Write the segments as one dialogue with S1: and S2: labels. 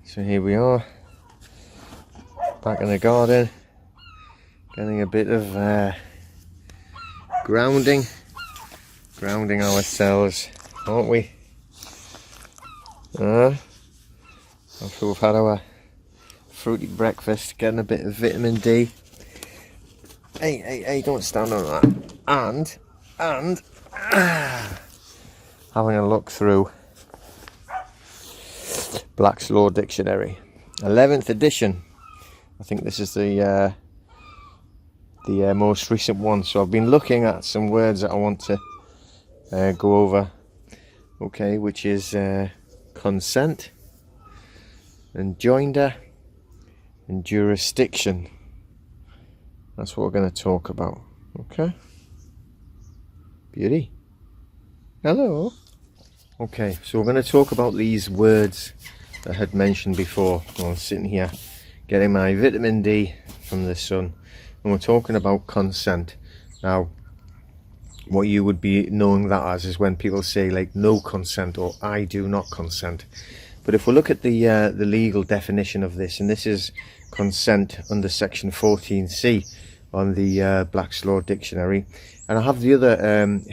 S1: So here we are, back in the garden, getting a bit of grounding ourselves, aren't we? After we've had our fruity breakfast, getting a bit of vitamin D. Hey, don't stand on that. And having a look through Black's Law Dictionary, 11th edition. I think this is the most recent one. So I've been looking at some words that I want to go over. Okay, which is consent, and joinder, and jurisdiction. That's what we're going to talk about. Okay. Beauty. Hello. Okay, so we're going to talk about these words that I had mentioned before. I'm sitting here getting my vitamin D from the sun, and we're talking about consent. Now, what you would be knowing that as is when people say like no consent or I do not consent. But if we look at the legal definition of this, and this is consent under section 14C on the Black's Law Dictionary, and I have the other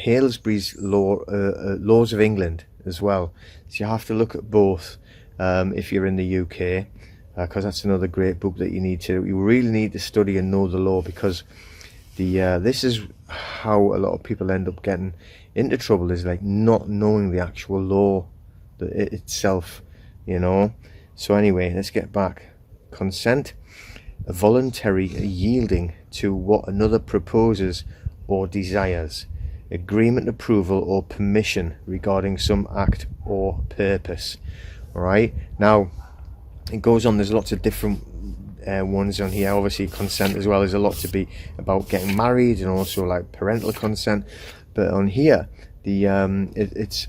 S1: Halesbury's laws of England as well. So you have to look at both if you're in the UK, because that's another great book that you really need to study and know the law, because this is how a lot of people end up getting into trouble, is like not knowing the actual law itself, you know. So anyway, let's get back. Consent, a voluntary yielding to what another proposes or desires, agreement, approval, or permission regarding some act or purpose. All right, now it goes on. There's lots of different ones on here. Obviously consent as well. There's a lot to be about getting married, and also like parental consent. But on here, it's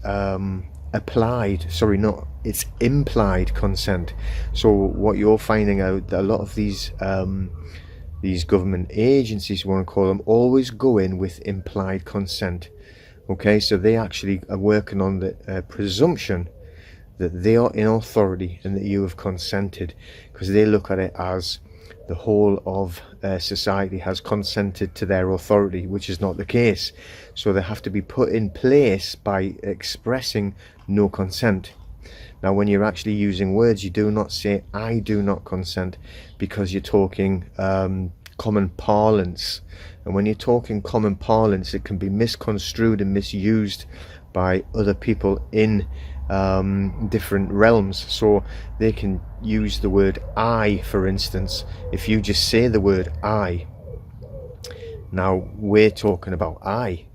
S1: implied consent. So what you're finding out, that a lot of these government agencies, you want to call them, always go in with implied consent. Okay, so they actually are working on the presumption that they are in authority and that you have consented, because they look at it as the whole of society has consented to their authority, which is not the case. So they have to be put in place by expressing no consent. Now, when you're actually using words, you do not say I do not consent, because you're talking common parlance. And when you're talking common parlance, it can be misconstrued and misused by other people in different realms. So they can use the word I, for instance. If you just say the word I, now we're talking about I,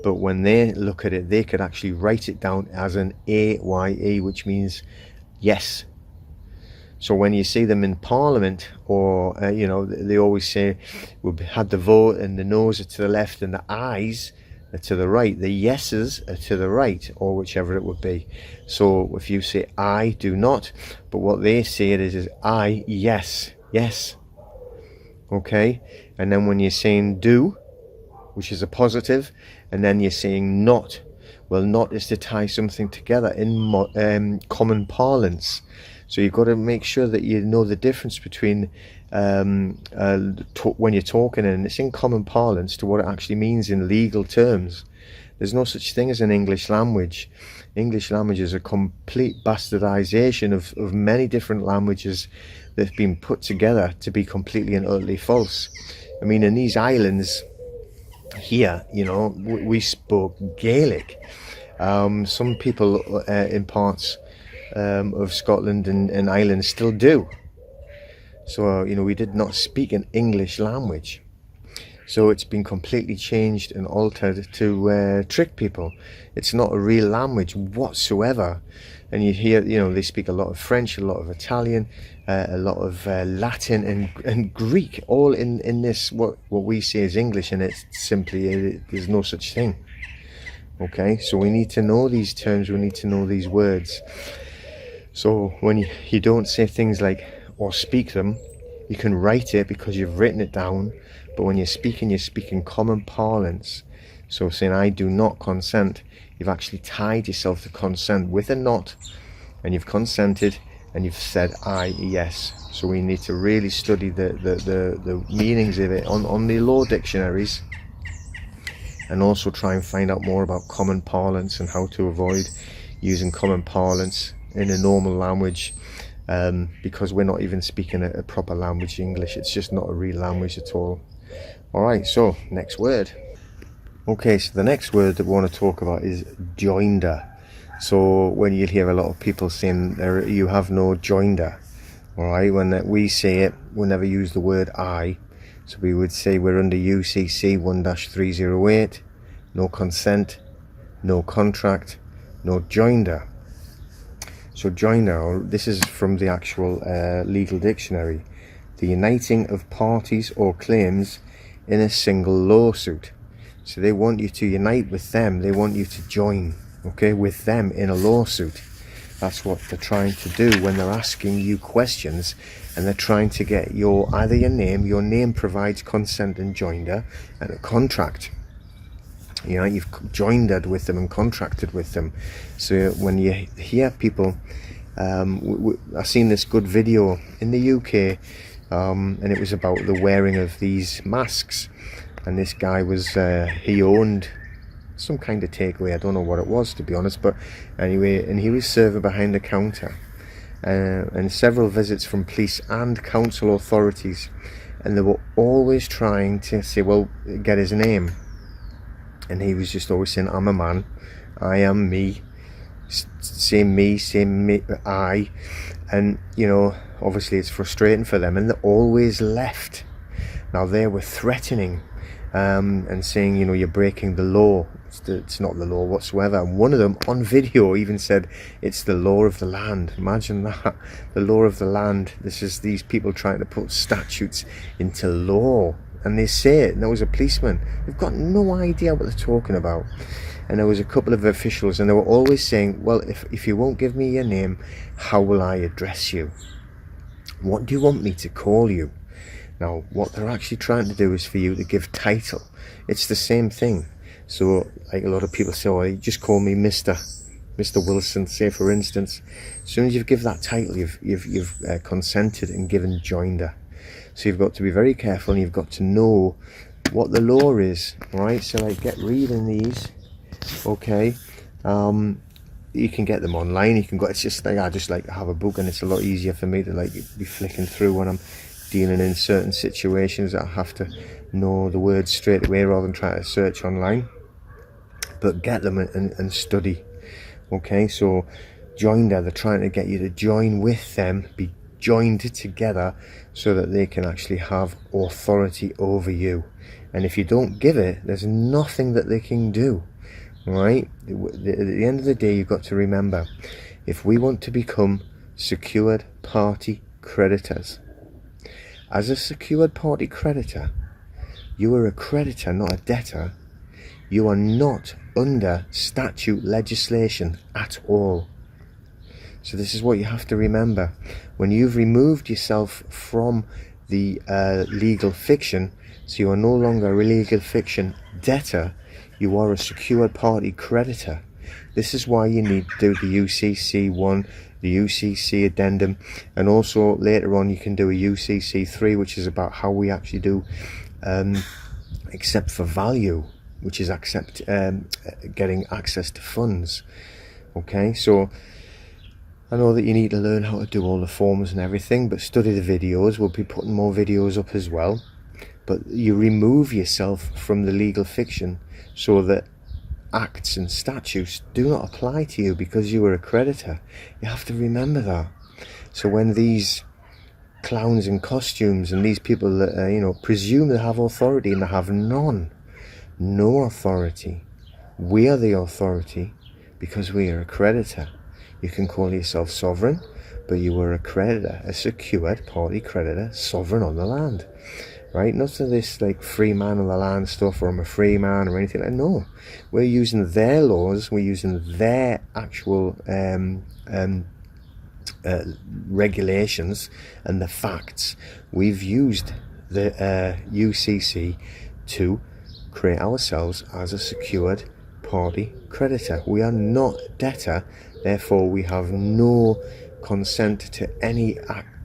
S1: but when they look at it, they could actually write it down as an AYE, which means yes. So when you see them in Parliament, or you know, they always say we've had the vote and the noes are to the left and the ayes are to the right, the yeses are to the right, or whichever it would be. So if you say I do not, but what they say it is I yes. Okay, and then when you're saying do, which is a positive, and then you're saying not, well, not is to tie something together in common parlance. So you've got to make sure that you know the difference between when you're talking and it's in common parlance to what it actually means in legal terms. There's no such thing as an English language. English language is a complete bastardization of many different languages that have been put together to be completely and utterly false. I mean, in these islands here, you know, we spoke Gaelic. Some people in parts of Scotland and Ireland still do. So you know, we did not speak an English language. So it's been completely changed and altered to trick people. It's not a real language whatsoever. And you hear, you know, they speak a lot of French, a lot of Italian, a lot of Latin and Greek, all in this what we say is English, and it's simply there's no such thing. Okay, so we need to know these terms, we need to know these words. So when you don't say things like, or speak them, you can write it because you've written it down, but when you're speaking common parlance. So saying I do not consent, you've actually tied yourself to consent with a not, and you've consented, and you've said yes. So we need to really study the meanings of it on the law dictionaries, and also try and find out more about common parlance and how to avoid using common parlance in a normal language, because we're not even speaking a proper language, English. It's just not a real language at all. Alright, so next word. Okay, so the next word that we want to talk about is joinder. So when you hear a lot of people saying you have no joinder, alright, when we say it, we never use the word I. So we would say we're under UCC 1-308, no consent, no contract, no joinder. So joinder, this is from the actual legal dictionary, the uniting of parties or claims in a single lawsuit. So they want you to unite with them, they want you to join, okay, with them in a lawsuit. That's what they're trying to do when they're asking you questions, and they're trying to get either your name provides consent and joinder, and a contract. You know, you've joindered with them and contracted with them. So when you hear people, I've seen this good video in the UK, and it was about the wearing of these masks. And this guy was, he owned some kind of takeaway, I don't know what it was, to be honest, but anyway, and he was serving behind the counter, and several visits from police and council authorities, and they were always trying to say, well, get his name, and he was just always saying, I'm a man, I am me, say me, I, and you know, obviously it's frustrating for them, and they always left. Now they were threatening and saying, you know, you're breaking the law. It's not the law whatsoever. And one of them on video even said it's the law of the land. Imagine that, the law of the land. This is these people trying to put statutes into law, and they say it, and there was a policeman. They've got no idea what they're talking about. And there was a couple of officials, and they were always saying, well, if you won't give me your name, how will I address you? What do you want me to call you? Now, what they're actually trying to do is for you to give title. It's the same thing. So, like a lot of people say, oh, you just call me Mr. Wilson, say for instance. As soon as you give that title, you've consented and given joinder. So you've got to be very careful, and you've got to know what the law is, right? So like, get reading these, okay? You can get them online. You can go. It's just like I just like to have a book, and it's a lot easier for me to like be flicking through when I'm dealing in certain situations that I have to know the words straight away rather than try to search online. But get them and study. Okay, so joinder, they're trying to get you to join with them, be joined together, so that they can actually have authority over you. And if you don't give it, there's nothing that they can do. Right? At the end of the day, you've got to remember, if we want to become secured party creditors, as a secured party creditor, you are a creditor, not a debtor. You are not under statute legislation at all. So this is what you have to remember. When you've removed yourself from the legal fiction, so you are no longer a legal fiction debtor, you are a secured party creditor. This is why you need to do the UCC 1, the UCC addendum, and also later on you can do a UCC 3, which is about how we actually do accept for value, which is getting access to funds. Okay, so I know that you need to learn how to do all the forms and everything, but study the videos. We'll be putting more videos up as well. But you remove yourself from the legal fiction so that acts and statutes do not apply to you because you are a creditor. You have to remember that. So when these clowns in costumes and these people that presume they have authority, and they have no authority, we are the authority because we are a creditor. You can call yourself sovereign, but you are a creditor, a secured party creditor, sovereign on the land. Right? Not of this like free man on the land stuff, or I'm a free man or anything like that. No, we're using their laws, we're using their actual regulations and the facts. We've used the UCC to create ourselves as a secured party creditor. We are not debtor, therefore we have no consent to any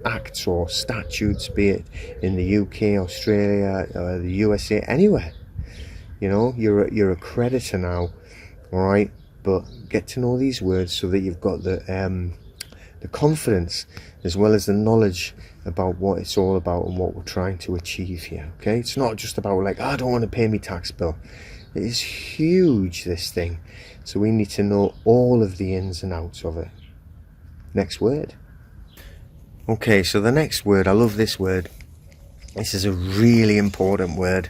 S1: acts or statutes, be it in the UK, Australia, the USA, anywhere. You know, you're a creditor now, all right? But get to know these words so that you've got the confidence as well as the knowledge about what it's all about and what we're trying to achieve here. Okay, it's not just about like, I don't want to pay me tax bill. It is huge, this thing. So we need to know all of the ins and outs of it. Next word. Okay, so the next word, I love this word. This is a really important word.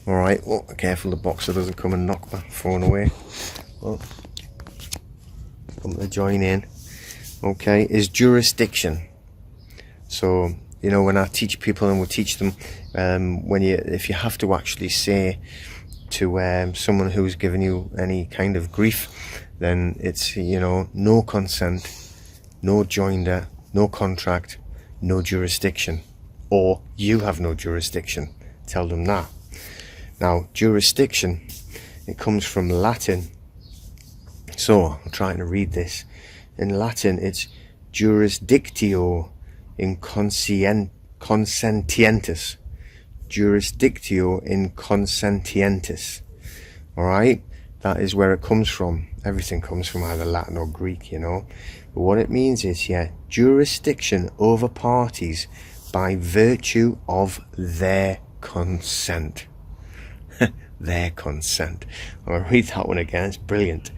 S1: All right, oh, careful the boxer doesn't come and knock my phone away. Oh, come to join in. Okay, is jurisdiction. So, you know, when I teach people, and we teach them, if you have to actually say to someone who's given you any kind of grief, then it's, you know, no consent, no joinder, no contract, no jurisdiction, or you have no jurisdiction. Tell them that. Now, jurisdiction, it comes from Latin. So, I'm trying to read this. In Latin, it's jurisdictio in consentientis. Jurisdictio in consentientis. Alright? That is where it comes from. Everything comes from either Latin or Greek, you know. But what it means is, yeah, jurisdiction over parties by virtue of their consent. Their consent. I'll read that one again, it's brilliant.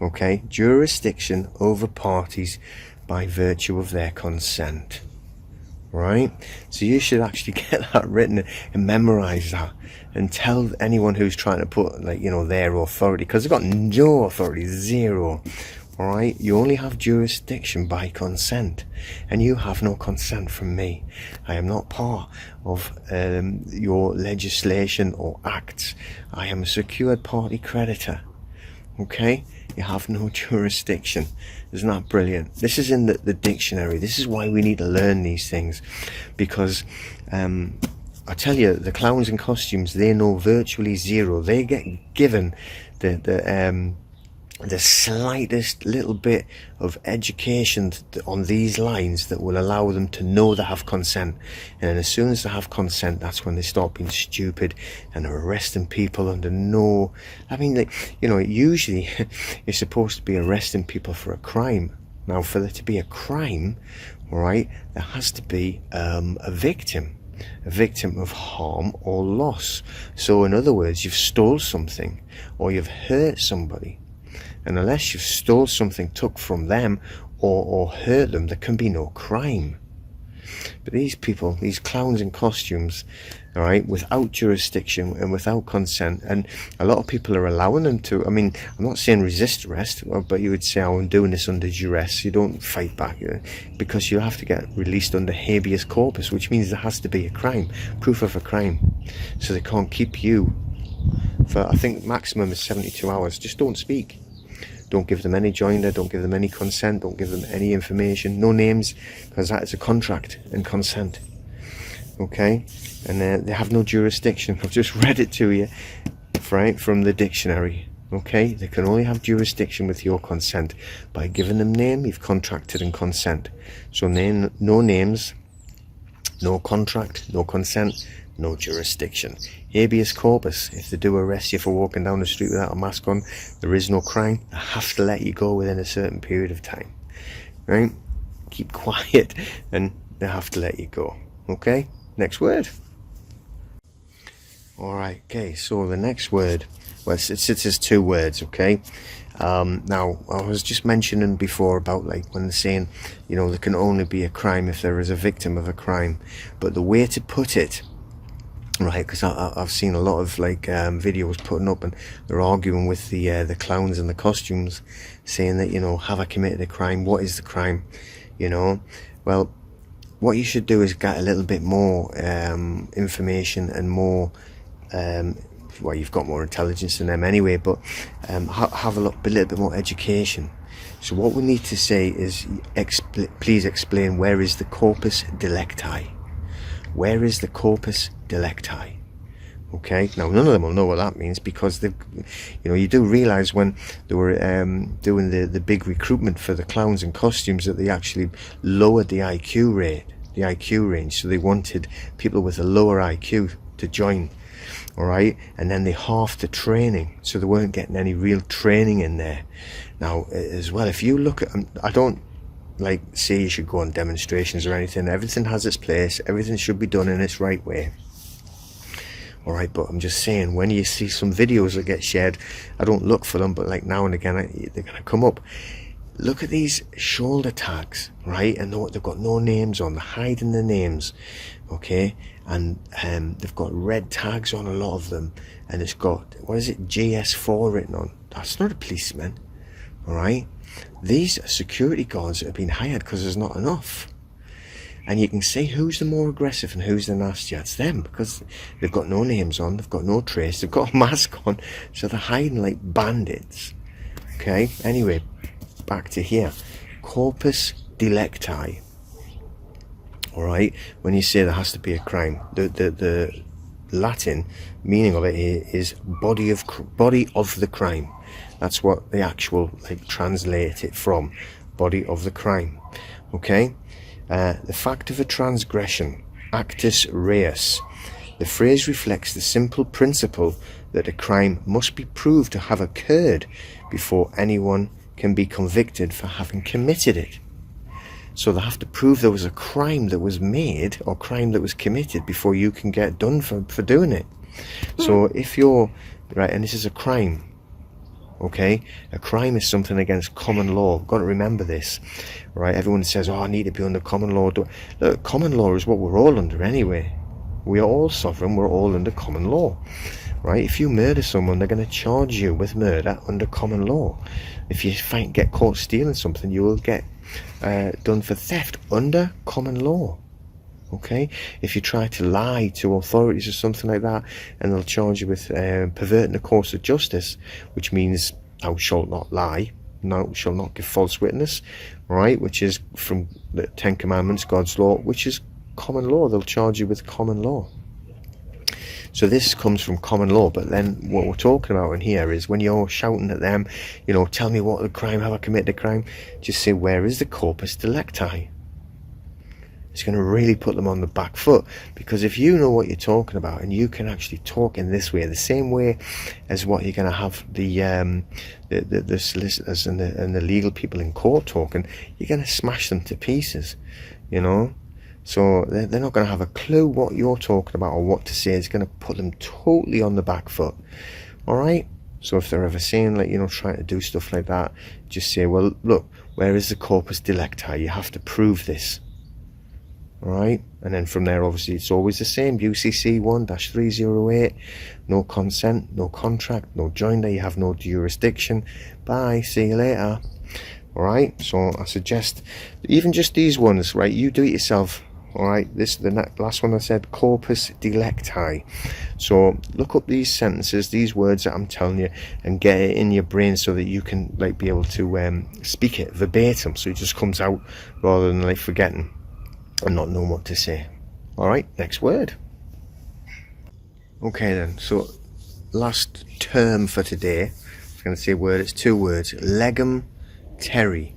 S1: Okay, jurisdiction over parties by virtue of their consent. Right? So you should actually get that written and memorize that and tell anyone who's trying to put, like, you know, their authority, because they've got no authority, zero. All right, you only have jurisdiction by consent, and you have no consent from me. I am not part of your legislation or acts. I am a secured party creditor. Okay, you have no jurisdiction. Isn't that brilliant? This is in the dictionary. This is why we need to learn these things, because I tell you, the clowns in costumes, they know virtually zero. They get given the slightest little bit of education on these lines that will allow them to know they have consent. And then as soon as they have consent, that's when they start being stupid and are arresting people under no... I mean, like, you know, usually you're supposed to be arresting people for a crime. Now, for there to be a crime, all right, there has to be a victim of harm or loss. So in other words, you've stole something or you've hurt somebody. And unless you've stole something, took from them, or hurt them, there can be no crime. But these people, these clowns in costumes, all right, without jurisdiction and without consent, and a lot of people are allowing them to, I mean, I'm not saying resist arrest, but you would say, oh, I'm doing this under duress. You don't fight back, because you have to get released under habeas corpus, which means there has to be a crime, proof of a crime. So they can't keep you for, I think, maximum is 72 hours. Just don't speak. Don't give them any joinder, don't give them any consent, don't give them any information, no names, because that is a contract and consent. Okay? And they have no jurisdiction. I've just read it to you, right, from the dictionary. Okay? They can only have jurisdiction with your consent. By giving them name, you've contracted and consent. So no names, no contract, no consent, no jurisdiction. Habeas corpus, if they do arrest you for walking down the street without a mask on, there is no crime. They have to let you go within a certain period of time. Right? Keep quiet and they have to let you go. Okay? Next word. Alright, okay, so the next word, well, it's 2 words, okay? Now, I was just mentioning before about, like, when they're saying, you know, there can only be a crime if there is a victim of a crime. But the way to put it, right, because I've seen a lot of, like, videos putting up, and they're arguing with the clowns in the costumes, saying that, you know, have I committed a crime? What is the crime? You know, well, what you should do is get a little bit more information and more, well, you've got more intelligence than them anyway, but have a little bit more education. So what we need to say is, please explain, where is the corpus delicti? Where is the corpus delicti? Okay, now none of them will know what that means, because they've, you do realize when they were doing the big recruitment for the clowns and costumes, that they actually lowered the IQ range, so they wanted people with a lower IQ to join. All right, and then they halved the training, so they weren't getting any real training in there. Now, as well, if you look at, I don't like say you should go on demonstrations or anything. Everything has its place. Everything should be done in its right way. All right, but I'm just saying, when you see some videos that get shared, I don't look for them, but like now and again, they're going to come up. Look at these shoulder tags, right? And they've got no names on. They're hiding the names, okay? And they've got red tags on a lot of them, and it's got, what is it, GS4 written on. That's not a policeman, all right? These are security guards that have been hired because there's not enough. And you can see who's the more aggressive and who's the nastier. It's them, because they've got no names on, they've got no trace, they've got a mask on, so they're hiding like bandits. Okay, anyway, back to here. Corpus delicti. Alright, when you say there has to be a crime, the Latin meaning of it is body of the crime. That's what the actual, translate it from, body of the crime. Okay. The fact of a transgression, actus reus. The phrase reflects the simple principle that a crime must be proved to have occurred before anyone can be convicted for having committed it. So they have to prove there was a crime that was made, or crime that was committed, before you can get done for doing it. So if you're, right, and this is a crime, okay, a crime is something against common law. Got to remember this, right? Everyone says, oh, I need to be under common law. Look, common law is what we're all under anyway. We are all sovereign, we're all under common law, right? If you murder someone, they're going to charge you with murder under common law. If you get caught stealing something, you will get done for theft under common law. Okay, if you try to lie to authorities or something like that, and they'll charge you with perverting the course of justice, which means thou shalt not lie, thou shalt not give false witness, right, which is from the Ten Commandments, God's law, which is common law. They'll charge you with common law. So this comes from common law. But then what we're talking about in here is when you're shouting at them, tell me what the crime, have I committed a crime, just say, where is the corpus delicti? It's going to really put them on the back foot, because if you know what you're talking about and you can actually talk in this way, the same way as what you're going to have the solicitors and the legal people in court talking, you're going to smash them to pieces, So they're not going to have a clue what you're talking about or what to say. It's going to put them totally on the back foot. All right. So if they're ever saying, trying to do stuff like that, just say, well, look, where is the corpus delicti? You have to prove this. Right, and then from there, obviously, it's always the same. UCC 1-308, no consent, no contract, no joinder, you have no jurisdiction. Bye, see you later. All right, so I suggest even just these ones, right? You do it yourself. All right, the last one I said, corpus delicti. So look up these sentences, these words that I'm telling you, and get it in your brain so that you can be able to speak it verbatim, so it just comes out rather than forgetting and not knowing what to say. All right, next word. Okay then, so last term for today, I was going to say word, it's two words. Legum terri.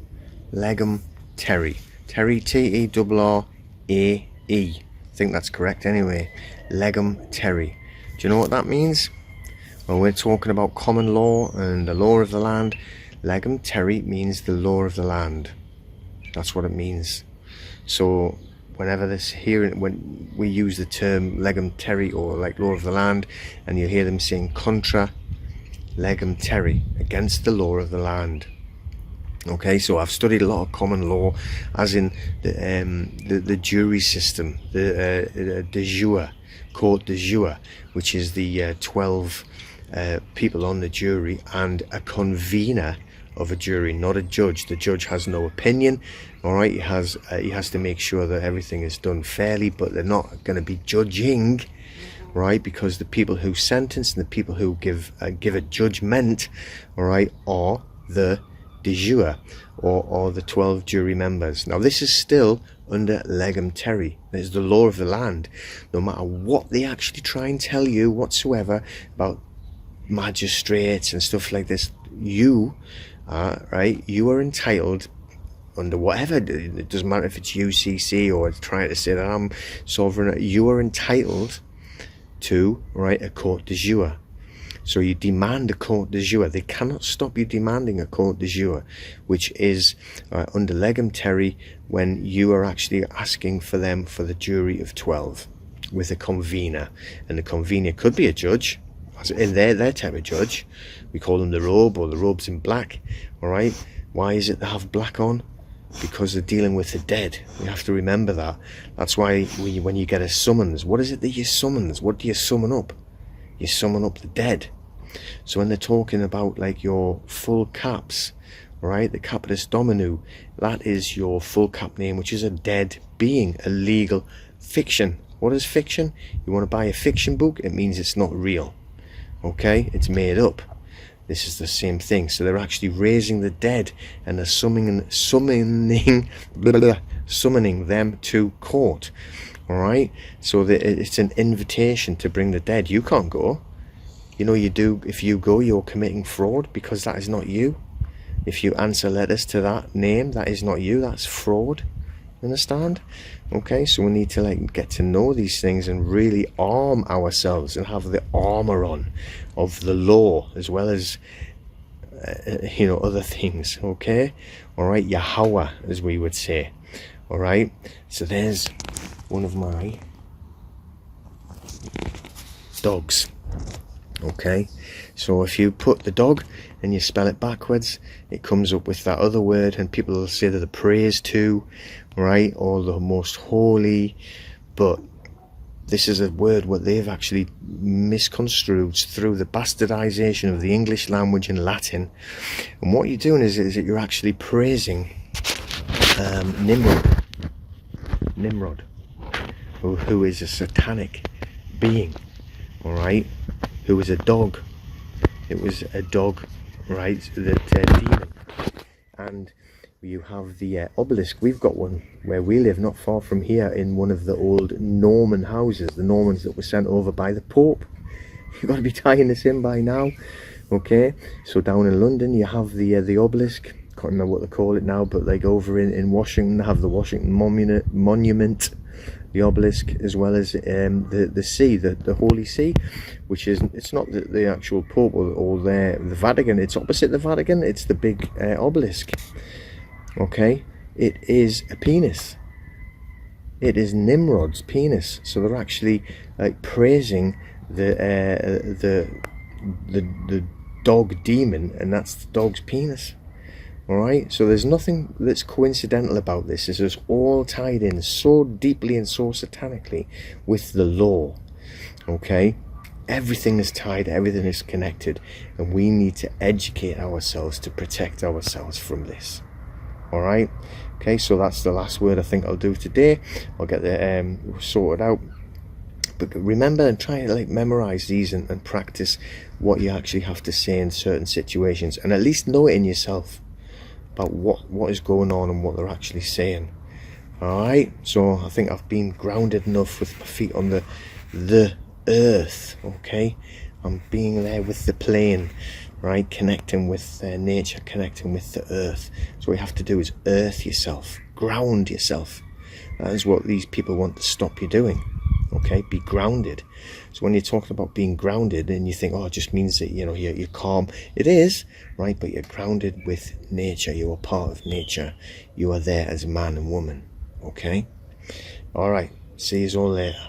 S1: Legum terri. Terri, Terrae. I think that's correct anyway. Legum terri. Do you know what that means? Well, we're talking about common law and the law of the land. Legum terri means the law of the land. That's what it means. So whenever when we use the term legum terri, or law of the land, and you hear them saying contra legum terri, against the law of the land. Okay, so I've studied a lot of common law, as in the jury system, the de jure, court de jure, which is the 12 people on the jury and a convener of a jury, not a judge. The judge has no opinion. All right, he has to make sure that everything is done fairly, but they're not going to be judging, right? Because the people who sentence and the people who give a judgment, all right, are the de jure, or the 12 jury members. Now this is still under legum terrae. There's the law of the land. No matter what they actually try and tell you whatsoever about magistrates and stuff like this, you right, you are entitled under whatever, it doesn't matter if it's UCC or it's trying to say that I'm sovereign, you are entitled to, right, a court de jure. So you demand a court de jure. They cannot stop you demanding a court de jure, which is under legum terrae, when you are actually asking for them for the jury of 12 with a convener. And the convener could be a judge, in their type of judge. We call them the robe, or the robes in black. All right. Why is it they have black on? Because they're dealing with the dead. We have to remember that. That's why when you get a summons, what is it that you summons? What do you summon up? You summon up the dead. So when they're talking about like your full caps, right, the capitis dominu, that is your full cap name, which is a dead being, a legal fiction. What is fiction? You want to buy a fiction book, it means it's not real. Okay, it's made up. This is the same thing. So they're actually raising the dead, and they're summoning them to court. All right. So it's an invitation to bring the dead. You can't go. You know, you do. If you go, you're committing fraud, because that is not you. If you answer letters to that name, that is not you. That's fraud. Understand? Okay, so we need to like get to know these things and really arm ourselves and have the armor on of the law, as well as you know, other things. Okay, all right, Yahweh, as we would say. All right, so there's one of my dogs. Okay, so if you put the dog and you spell it backwards, it comes up with that other word, and people will say that the praise to, right, or the most holy. But this is a word what they've actually misconstrued through the bastardization of the English language and Latin. And what you're doing is that you're actually praising Nimrod, who is a satanic being, all right, who was a dog. It was a dog, right, that demon. And you have the obelisk. We've got one where we live, not far from here, in one of the old Norman houses, the Normans that were sent over by the Pope. You've got to be tying this in by now. Okay, so down in London you have the obelisk. Can't remember what they call it now, but like over in Washington, they have the Washington Monument, the obelisk, as well as the sea, the Holy See, which is, it's not the actual Pope or the Vatican. It's opposite the Vatican. It's the big obelisk. Okay, it is a penis. It is Nimrod's penis. So they're actually like praising the dog demon, and that's the dog's penis. All right, so there's nothing that's coincidental about this. This is all tied in so deeply and so satanically with the law. Okay, everything is tied, everything is connected, and we need to educate ourselves to protect ourselves from this. All right, okay, so that's the last word I think I'll do today. I'll get the sorted out. But remember and try to like memorize these and practice what you actually have to say in certain situations, and at least know it in yourself about what is going on and what they're actually saying. All right, so I think I've been grounded enough with my feet on the earth. Okay, I'm being there with the plane, right, connecting with nature, connecting with the earth. So what you have to do is earth yourself, ground yourself. That is what these people want to stop you doing. Okay, be grounded. So when you're talking about being grounded, and you think, oh, it just means that, you know, you're calm. It is, right? But you're grounded with nature. You are part of nature. You are there as man and woman. Okay. All right. See you all later.